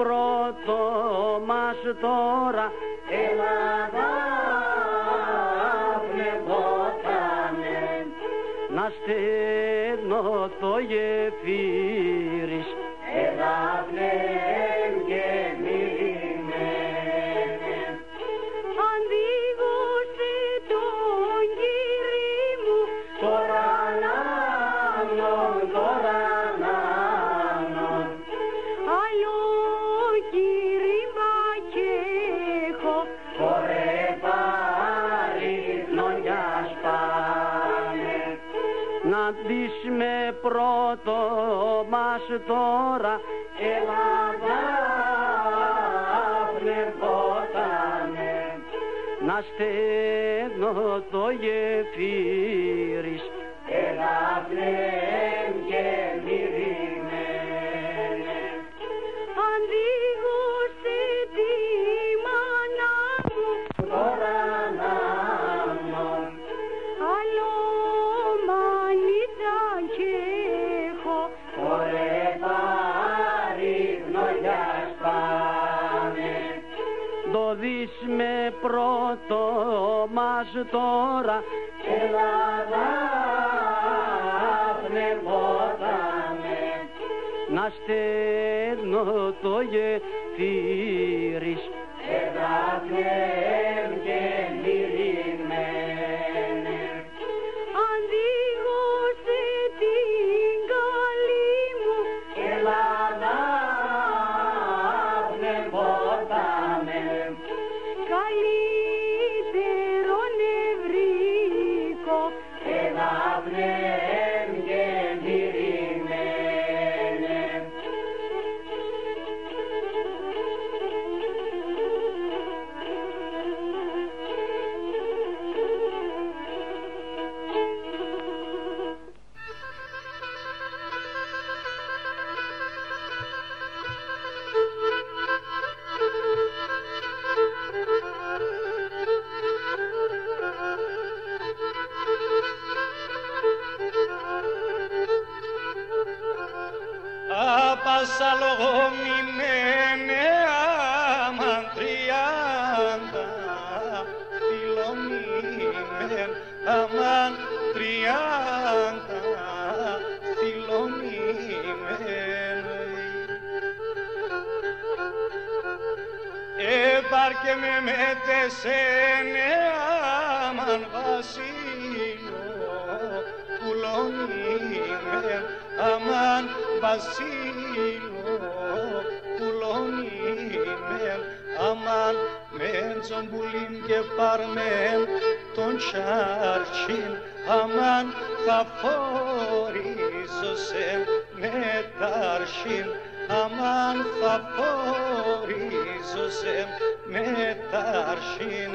πρώτο μας τώρα, Ελλάδα πνευότανε, να στέλνω το γεφύρις, εδάφνε και μυρημένε. Αντίγωσε τον Κύρι μου, τώρα νάνον, άλλο Κύριμα κι έχω, φορέ παρήθνον για σπάνε. Να δεις με πρώτο μας τώρα, Ελλάδα πνευότανε, να στέλνω το γεφύρις, εδάφνε και μυρημένε. Αντίγωσε τη μάνα μου, τώρα νάνον, άλλο μανίτσα κι έχω, φορέ παρήθνο για σπάνε. Το δεις με πρώτο μας τώρα, Ελλάδα πνευότανε, να στέλνω το γεφύρις, εδάφνε και μυρημένε. Αντίγωσε την καλή μου, Ελλάδα πνευότανε, καλύτερο νευρικό, εδάφνε και μυρημένε. Απασαλογομημένε άμαν 30, φιλομημέν άμαν 30, φιλομημέν. Έπαρκε με μετεσένε άμαν βασίλο, πουλονημέν άμαν βασίλο, πουλονημέν άμαν μεν τζομπουλίν και παρμέν τον τσάρτσιν, άμαν θα φορίζωσεν με τάρσιν, άμαν θα φορίζωσεν με τάρσιν.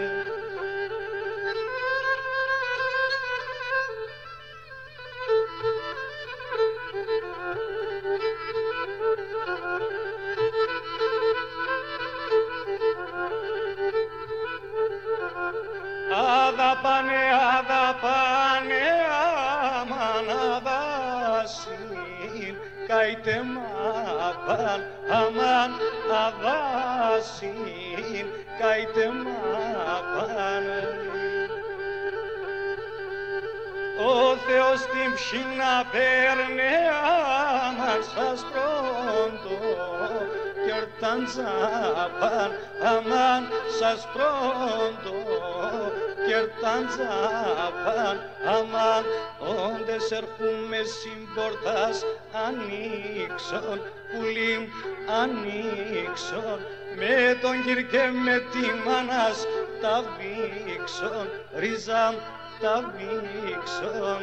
Αδαπάνε, αδαπάνε, άμαν αδάσιν, καείτε μάπαν, άμαν αδάσιν, καείτε μάπαν. Ο Θεός την ψήνα παίρνε, άμαν σας πρώτο, κι ορταν τζάπαν, άμαν σας πρώτο, κι ορταν τζάπαν, άμαν όντες ερχούμε συμπορτάς ανοίξον, πουλίμ ανοίξον, με τον Κυρ και με τη μάνας τα βήξον, ρίζαμ τα βήξον.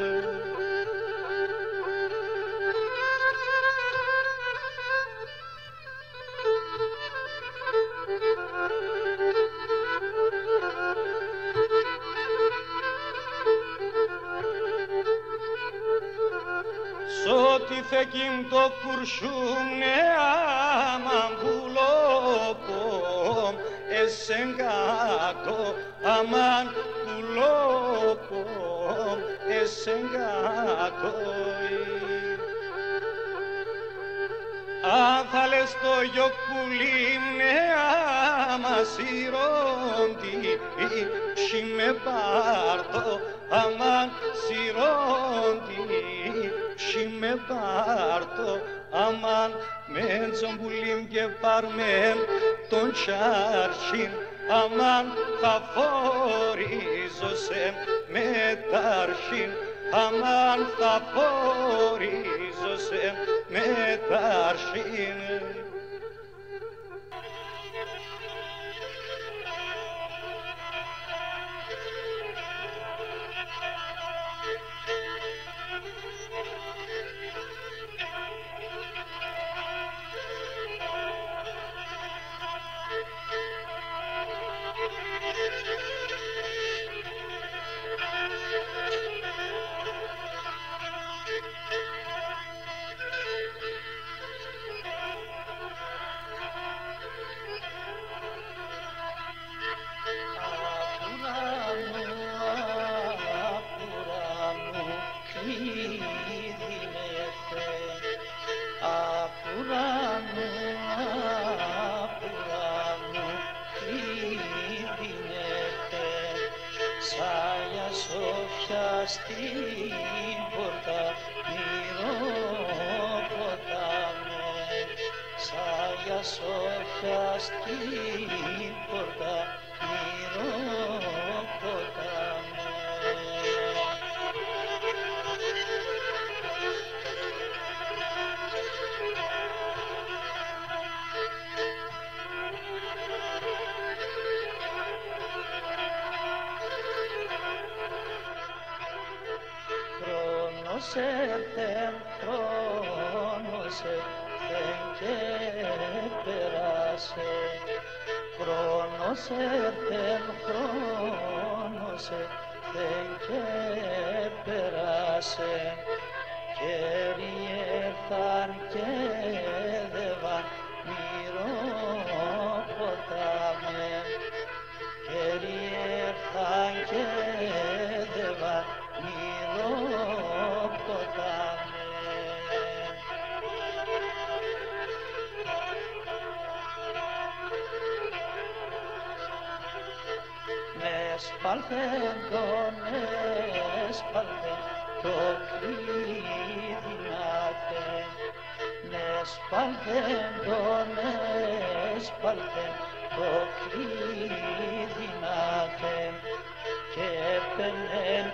Σ' θεκίμ το κουρσούμνε άμαν πουλόπομ, εσεν κάτω άμαν πουλόπομ, εσεν κάτω. αν θα λες το γιοκουλί νέα μας σιρώντι, με πάρτο αμάν σιρώντι, με πάρτο αμάν με τζομπουλίμ και πάρμεν τον τσάρσιν, αμάν θα φορίζωσε με τάρχιν, αμάν θα φορίζωσε με τάρχιν. Στην πόρτα μυροποτάμε, Σάγια Σόφια στην πόρτα μυροποτάμε. Χρόνος έρθεν και πέρασε, χρόνος έρθεν και πέρασε, καιροί έρθαν και δεβαν μυροποτάμε, καιροί έρθαν και δεβαν μυροποτάμε. Εσπάλθεν το κλείδι να'θεν, εσπάλθεν το κλείδι να'θεν, και έπαιρνεν